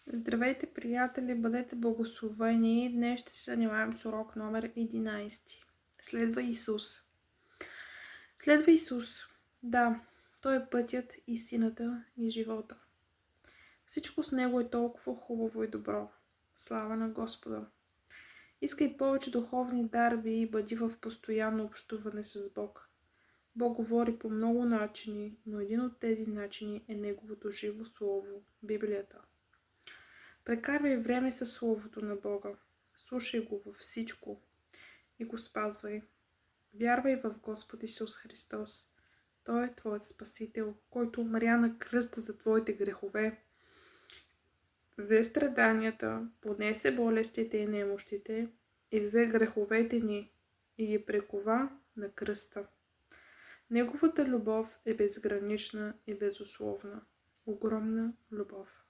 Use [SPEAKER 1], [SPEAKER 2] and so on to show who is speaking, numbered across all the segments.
[SPEAKER 1] Здравейте, приятели! Бъдете благословени! Днес ще се занимаем с урок номер 11. Следва Исус. Следва Исус. Да, Той е пътят, истината и живота. Всичко с Него е толкова хубаво и добро. Слава на Господа! Искай повече духовни дарби и бъди в постоянно общуване с Бог. Бог говори по много начини, но един от тези начини е Неговото живо Слово, Библията. Прекарвай време със Словото на Бога. Слушай го във всичко и го спазвай. Вярвай в Господ Исус Христос. Той е твоят Спасител, който умря на кръста за твоите грехове. Взе страданията, понесе болестите и немощите и взе греховете ни и ги прекова на кръста. Неговата любов е безгранична и безусловна. Огромна любов.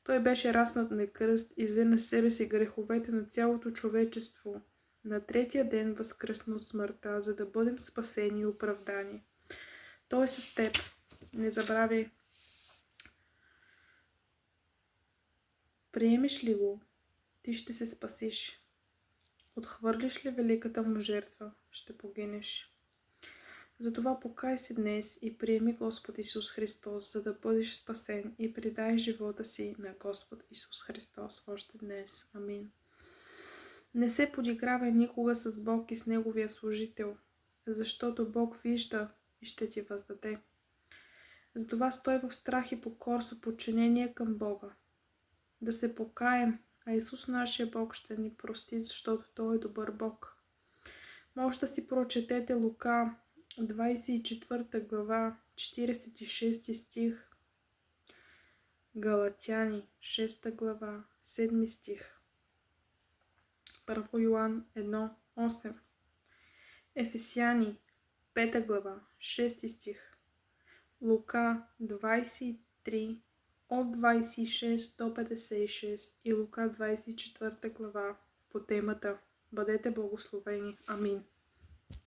[SPEAKER 1] Той беше разпнат на кръст и взе на себе си греховете на цялото човечество. На третия ден възкръсна от смъртта, за да бъдем спасени и оправдани. Той е с теб. Не забравяй. Приемеш ли го, ти ще се спасиш. Отхвърлиш ли великата му жертва, ще погинеш. Затова покай се днес и приеми Господ Исус Христос, за да бъдеш спасен и предай живота си на Господ Исус Христос още днес. Амин. Не се подигравай никога с Бог и с Неговия служител, защото Бог вижда и ще ти въздаде. Затова стой в страх и покорство, подчинение към Бога. Да се покаем, а Исус нашия Бог ще ни прости, защото Той е добър Бог. Може да си прочетете Лука 24 глава, 46 стих, Галатяни 6 глава, 7 стих, 1 Йоан 1:8, Ефесяни 5 глава, 6 стих, Лука 23 от 26 до 56 и Лука 24 глава по темата. Бъдете благословени. Амин.